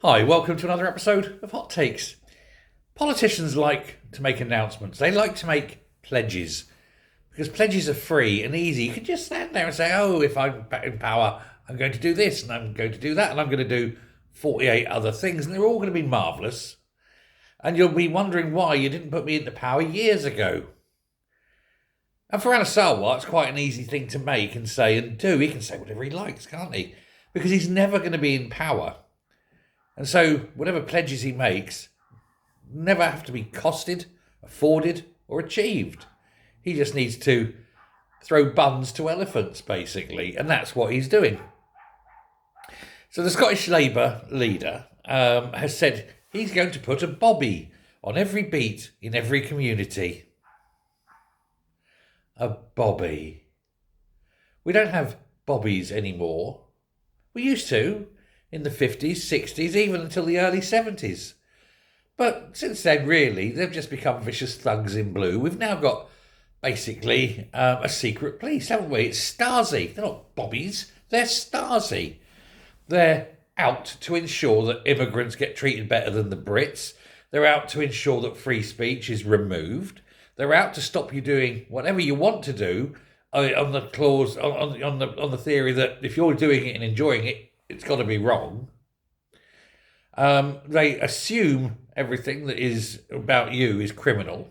Hi, welcome to another episode of Hot Takes. Politicians like to make announcements. They like to make pledges because pledges are free and easy. You can just stand there and say, oh, if I'm in power, I'm going to do this and I'm going to do that and I'm going to do 48 other things, and they're all going to be marvellous. And you'll be wondering why you didn't put me into power years ago. And for Sarwar, it's quite an easy thing to make and say and do. He can say whatever he likes, can't he? Because he's never going to be in power. And so whatever pledges he makes never have to be costed, afforded, or achieved. He just needs to throw buns to elephants, basically, and that's what he's doing. So the Scottish Labour leader has said he's going to put a bobby on every beat in every community. A bobby. We don't have bobbies anymore. We used to. In the 50s, 60s, even until the early 70s. But since then, really, they've just become vicious thugs in blue. We've now got, basically, a secret police, haven't we? It's Stasi. They're not bobbies, they're Stasi. They're out to ensure that immigrants get treated better than the Brits. They're out to ensure that free speech is removed. They're out to stop you doing whatever you want to do on the clause, on the theory that if you're doing it and enjoying it, it's got to be wrong. They assume everything that is about you is criminal.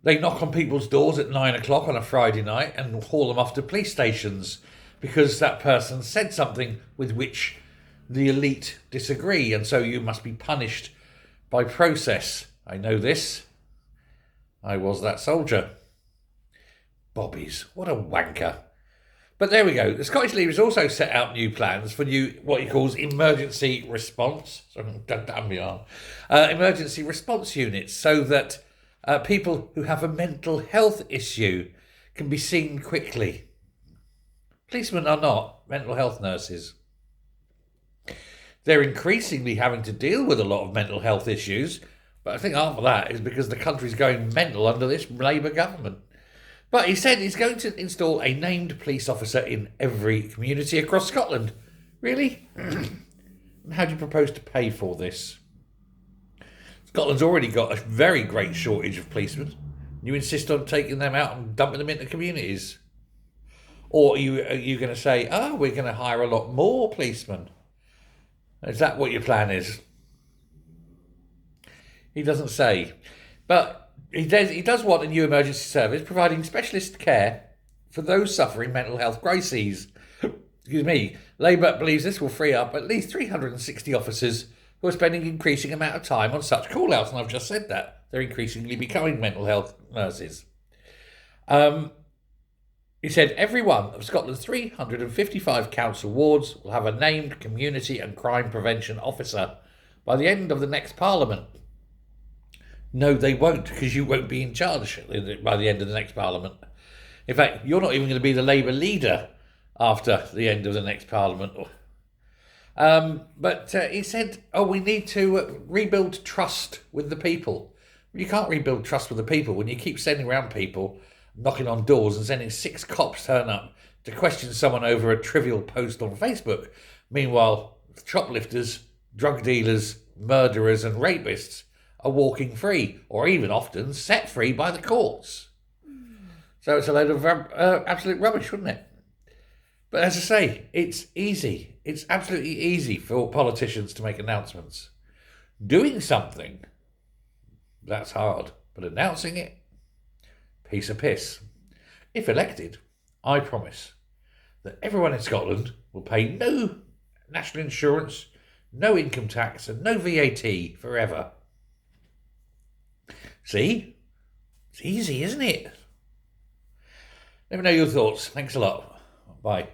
They knock on people's doors at 9 o'clock on a Friday night and haul them off to police stations because that person said something with which the elite disagree, and so you must be punished by process. I know this. I was that soldier. Bobbies, what a wanker. But there we go. The Scottish Leader has also set out new plans for what he calls emergency response. Emergency response units, so that people who have a mental health issue can be seen quickly. Policemen are not mental health nurses. They're increasingly having to deal with a lot of mental health issues, but I think half of that is because the country's going mental under this Labour government. But he said he's going to install a named police officer in every community across Scotland. Really? And how do you propose to pay for this? Scotland's already got a very great shortage of policemen. You insist on taking them out and dumping them into communities? Or are you going to say, we're going to hire a lot more policemen? Is that what your plan is? He doesn't say. But he does want a new emergency service providing specialist care for those suffering mental health crises. Excuse me. Labour believes this will free up at least 360 officers who are spending increasing amount of time on such call-outs. And I've just said that. They're increasingly becoming mental health nurses. He said every one of Scotland's 355 council wards will have a named community and crime prevention officer by the end of the next Parliament. No, they won't, because you won't be in charge by the end of the next Parliament. In fact, you're not even going to be the Labour leader after the end of the next Parliament. But he said, we need to rebuild trust with the people. You can't rebuild trust with the people when you keep sending around people, knocking on doors and sending 6 cops turn up to question someone over a trivial post on Facebook. Meanwhile, shoplifters, drug dealers, murderers and rapists are walking free, or even often set free by the courts. So it's a load of absolute rubbish, wouldn't it? But as I say, it's easy. It's absolutely easy for politicians to make announcements. Doing something, that's hard. But announcing it, piece of piss. If elected, I promise that everyone in Scotland will pay no national insurance, no income tax, and no VAT forever. See? It's easy, isn't it? Let me know your thoughts. Thanks a lot. Bye.